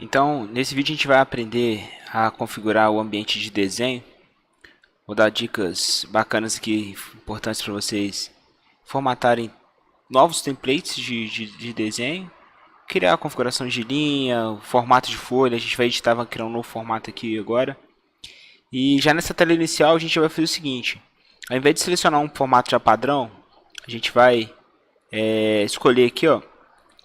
Então, nesse vídeo a gente vai aprender a configurar o ambiente de desenho. Vou dar dicas bacanas aqui, importantes para vocês formatarem novos templates de desenho, criar a configuração de linha, formato de folha. A gente vai editar, vai criar um novo formato aqui agora. E já nessa tela inicial a gente vai fazer o seguinte: ao invés de selecionar um formato já padrão, a gente vai escolher aqui, ó,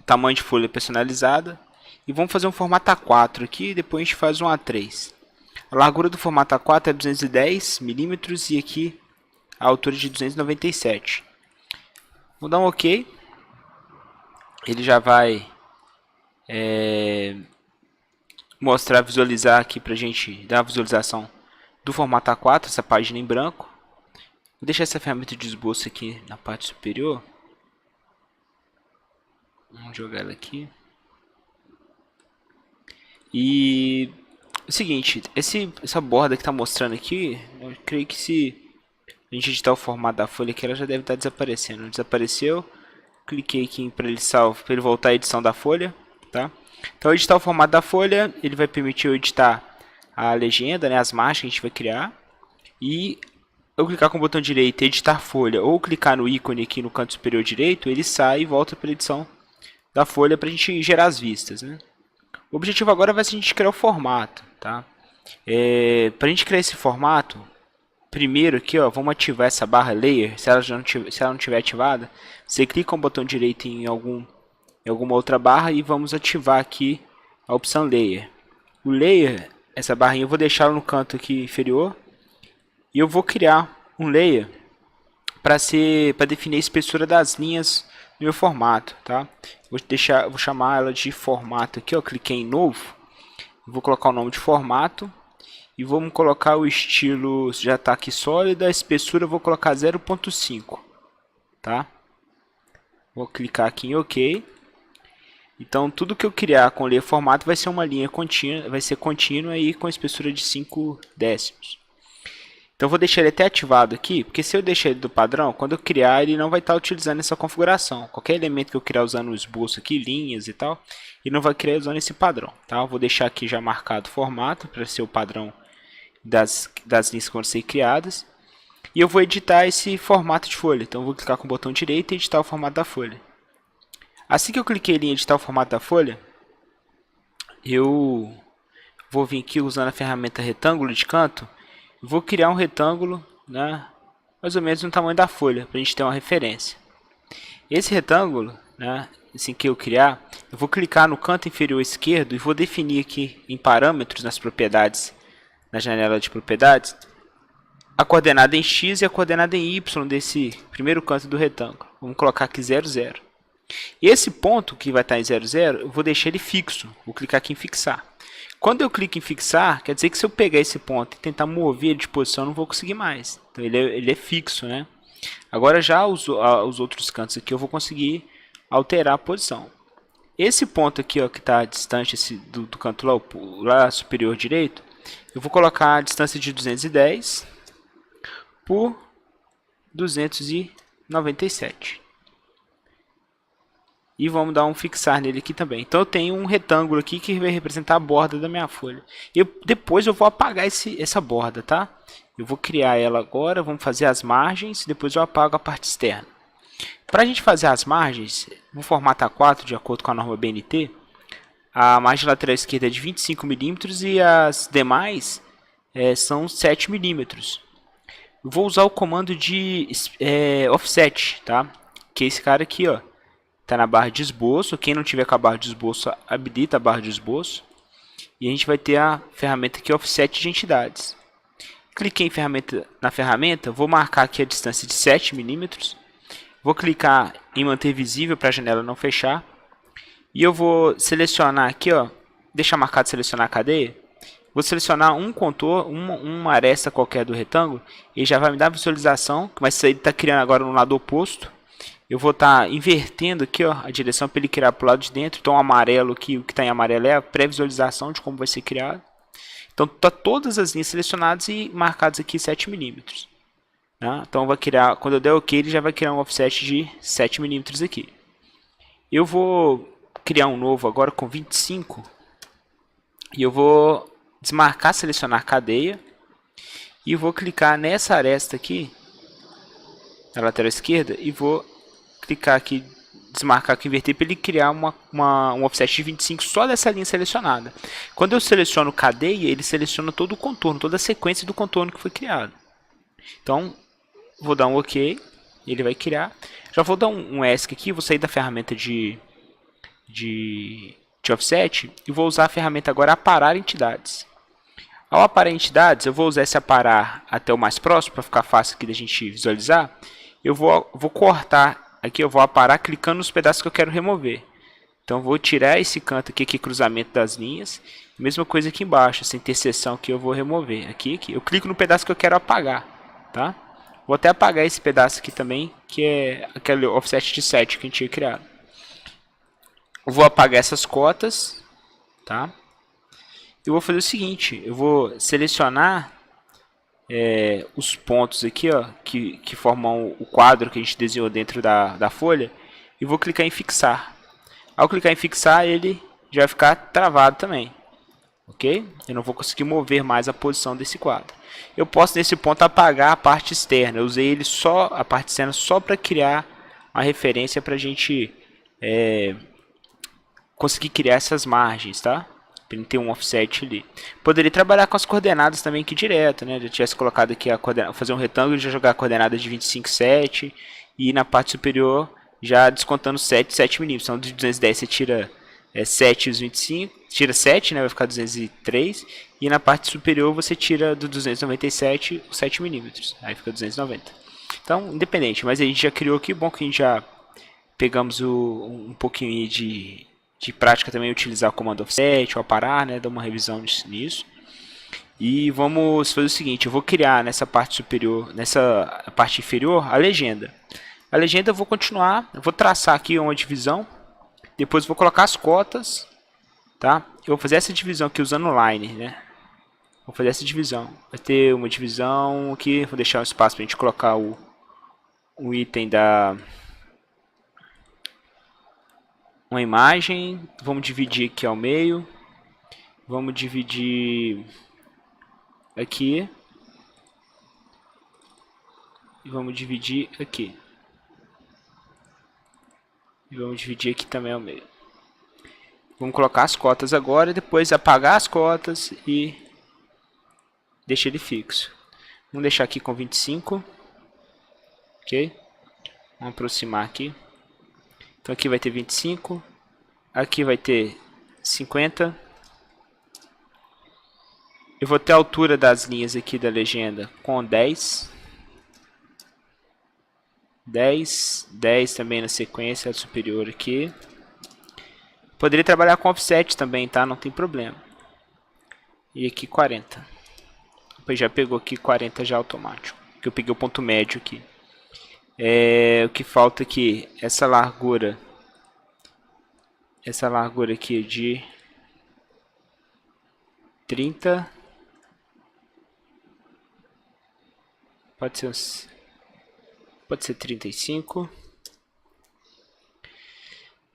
tamanho de folha personalizada. E vamos fazer um formato A4 aqui, depois a gente faz um A3. A largura do formato A4 é 210 milímetros e aqui a altura de 297. Vou dar um OK. Ele já vai mostrar, visualizar aqui pra gente, dar uma visualização do formato A4, essa página em branco. Vou deixar essa ferramenta de esboço aqui na parte superior. Vamos jogar ela aqui. E o seguinte, essa borda que está mostrando aqui, eu creio que se a gente editar o formato da folha aqui, ela já deve estar desaparecendo. Desapareceu. Cliquei aqui para ele voltar à edição da folha, tá? Então, editar o formato da folha, ele vai permitir eu editar a legenda, né, as margens que a gente vai criar. E eu clicar com o botão direito, editar folha, ou clicar no ícone aqui no canto superior direito, ele sai e volta para a edição da folha para a gente gerar as vistas, né? O objetivo agora vai ser a gente criar o formato, tá? Para a gente criar esse formato, primeiro aqui, ó, vamos ativar essa barra Layer. Se ela não tiver ativada, você clica com o botão direito em alguma outra barra e vamos ativar aqui a opção Layer. O Layer, essa barrinha, eu vou deixar no canto aqui inferior e eu vou criar um Layer para definir a espessura das linhas no meu formato, tá? Vou chamar ela de formato aqui, ó, cliquei em novo, vou colocar o nome de formato e vamos colocar o estilo, já está aqui sólida, a espessura eu vou colocar 0.5, tá? Vou clicar aqui em OK. Então tudo que eu criar com layer formato vai ser uma linha contínua, vai ser contínua aí com espessura de 5 décimos. Então vou deixar ele até ativado aqui, porque se eu deixar ele do padrão, quando eu criar ele não vai estar utilizando essa configuração. Qualquer elemento que eu criar usando o esboço aqui, linhas e tal, ele não vai criar usando esse padrão, tá? Eu vou deixar aqui já marcado o formato para ser o padrão das linhas que vão ser criadas. E eu vou editar esse formato de folha. Então eu vou clicar com o botão direito e editar o formato da folha. Assim que eu cliquei em editar o formato da folha, eu vou vir aqui usando a ferramenta retângulo de canto. Vou criar um retângulo, né, mais ou menos no tamanho da folha, para a gente ter uma referência. Esse retângulo, né, assim que eu criar, eu vou clicar no canto inferior esquerdo e vou definir aqui em parâmetros, nas propriedades, na janela de propriedades, a coordenada em x e a coordenada em y desse primeiro canto do retângulo. Vamos colocar aqui 0, 0. E esse ponto que vai estar em 0, 0, eu vou deixar ele fixo. Vou clicar aqui em fixar. Quando eu clico em fixar, quer dizer que se eu pegar esse ponto e tentar mover ele de posição, eu não vou conseguir mais. Então ele é fixo, né? Agora já os outros cantos aqui eu vou conseguir alterar a posição. Esse ponto aqui, ó, que está distante do canto lá superior direito, eu vou colocar a distância de 210 por 297. E vamos dar um fixar nele aqui também. Então eu tenho um retângulo aqui que vai representar a borda da minha folha. Depois eu vou apagar essa borda, tá? Eu vou criar ela agora, vamos fazer as margens, depois eu apago a parte externa. Para a gente fazer as margens, no formato A4, de acordo com a norma BNT, a margem lateral esquerda é de 25 milímetros e as demais são 7 milímetros. Eu vou usar o comando de offset, tá? Que é esse cara aqui, ó. Está na barra de esboço. Quem não tiver com a barra de esboço, habilita a barra de esboço. E a gente vai ter a ferramenta aqui, Offset de entidades. Cliquei na ferramenta, vou marcar aqui a distância de 7 milímetros. Vou clicar em manter visível para a janela não fechar. E eu vou selecionar aqui, ó, deixar marcado selecionar a cadeia. Vou selecionar um contorno, uma aresta qualquer do retângulo. E já vai me dar a visualização, mas ele está criando agora no lado oposto. Eu vou estar invertendo aqui, ó, a direção para ele criar para o lado de dentro. Então o amarelo aqui, o que está em amarelo é a pré-visualização de como vai ser criado. Então tá todas as linhas selecionadas e marcadas aqui 7 milímetros. Né? Então vai criar, quando eu der OK, ele já vai criar um offset de 7 milímetros aqui. Eu vou criar um novo agora com 25 E eu vou desmarcar, selecionar cadeia. E vou clicar nessa aresta aqui, na lateral esquerda, e vou clicar aqui, desmarcar aqui, inverter, para ele criar um offset de 25 só dessa linha selecionada. Quando eu seleciono cadeia, ele seleciona todo o contorno, toda a sequência do contorno que foi criado. Então, vou dar um OK, ele vai criar. Já vou dar um ESC aqui, vou sair da ferramenta de offset e vou usar a ferramenta agora aparar entidades. Ao aparar entidades, eu vou usar esse aparar até o mais próximo, para ficar fácil aqui da gente visualizar. Eu vou cortar aqui, eu vou aparar clicando nos pedaços que eu quero remover. Então, vou tirar esse canto aqui, que é cruzamento das linhas. Mesma coisa aqui embaixo, essa interseção aqui eu vou remover. Aqui. Eu clico no pedaço que eu quero apagar. Tá? Vou até apagar esse pedaço aqui também, que é aquele offset de 7 que a gente tinha criado. Eu vou apagar essas cotas. Tá? Eu vou fazer o seguinte, eu vou selecionar os pontos aqui, ó, que formam o quadro que a gente desenhou dentro da folha, e vou clicar em fixar. Ao clicar em fixar, ele já vai ficar travado também, ok? Eu não vou conseguir mover mais a posição desse quadro. Eu posso nesse ponto apagar a parte externa, eu usei ele só, a parte externa só para criar uma referência para a gente conseguir criar essas margens, tá? Para ter um offset ali. Poderia trabalhar com as coordenadas também aqui direto, né? Já tivesse colocado aqui fazer um retângulo e já jogar a coordenada de 25, 7 e na parte superior já descontando 7 milímetros. Então de 210 você tira 7 e os 25, tira 7, né? Vai ficar 203 e na parte superior você tira do 297 os 7 milímetros. Aí fica 290. Então, independente, mas a gente já criou aqui, bom que a gente já pegamos um pouquinho de prática também, utilizar o comando offset, ou aparar, né, dar uma revisão nisso. E vamos fazer o seguinte, eu vou criar nessa parte superior, nessa parte inferior, a legenda. A legenda eu vou continuar, eu vou traçar aqui uma divisão, depois vou colocar as cotas, tá? Eu vou fazer essa divisão aqui usando o line, né? Vou fazer essa divisão. Vai ter uma divisão aqui, vou deixar um espaço para a gente colocar o item uma imagem, vamos dividir aqui ao meio, vamos dividir aqui, e vamos dividir aqui, e vamos dividir aqui também ao meio. Vamos colocar as cotas agora, e depois apagar as cotas e deixar ele fixo. Vamos deixar aqui com 25, ok? Vamos aproximar aqui. Então aqui vai ter 25, aqui vai ter 50. Eu vou ter a altura das linhas aqui da legenda com 10. 10 também na sequência superior aqui. Poderia trabalhar com offset também, tá? Não tem problema. E aqui 40. Depois já pegou aqui 40 já automático. Que eu peguei o ponto médio aqui. O que falta aqui, essa largura aqui de 30, pode ser 35,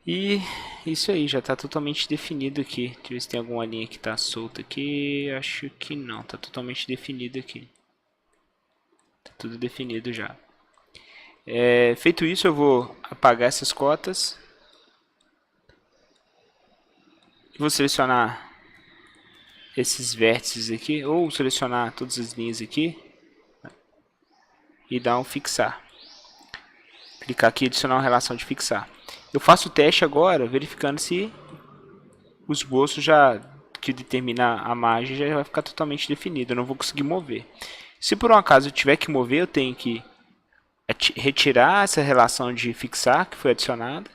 e isso aí, já está totalmente definido aqui. Deixa eu ver se tem alguma linha que está solta aqui, acho que não, está totalmente definido aqui, está tudo definido já. Feito isso, eu vou apagar essas cotas. Vou selecionar esses vértices aqui, ou selecionar todas as linhas aqui. E dar um fixar. Clicar aqui e adicionar uma relação de fixar. Eu faço o teste agora, verificando se o esboço que determina a margem já vai ficar totalmente definido. Eu não vou conseguir mover. Se por um acaso eu tiver que mover, eu tenho que retirar essa relação de fixar que foi adicionada.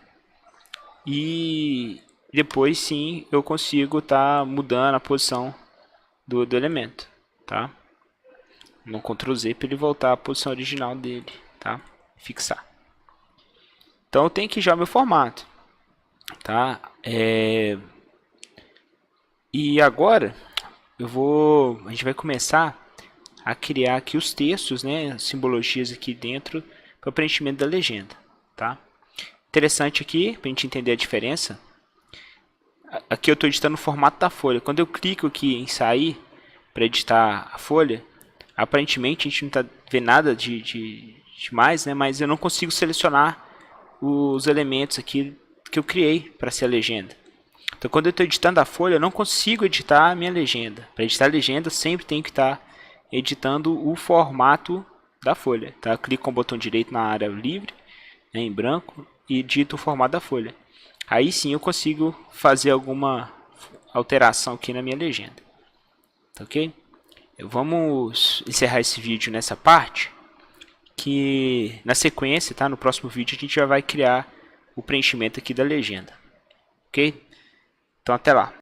E depois sim eu consigo estar mudando a posição do elemento. Tá? No Ctrl Z para ele voltar à posição original dele. Tá? Fixar. Então eu tenho aqui já o meu formato. Tá? E agora a gente vai começar a criar aqui os textos, né, simbologias aqui dentro para o preenchimento da legenda, tá? Interessante aqui para a gente entender a diferença. Aqui eu estou editando o formato da folha. Quando eu clico aqui em sair para editar a folha, aparentemente a gente não está vendo nada de mais, né? Mas eu não consigo selecionar os elementos aqui que eu criei para ser a legenda. Então, quando eu estou editando a folha, eu não consigo editar a minha legenda. Para editar a legenda, eu sempre tenho que estar editando o formato da folha. Tá? Eu clico com o botão direito na área livre, né, em branco, e edito o formato da folha. Aí sim eu consigo fazer alguma alteração aqui na minha legenda. Tá, ok? Vamos encerrar esse vídeo nessa parte, que na sequência, tá? No próximo vídeo a gente já vai criar o preenchimento aqui da legenda. Ok? Então até lá.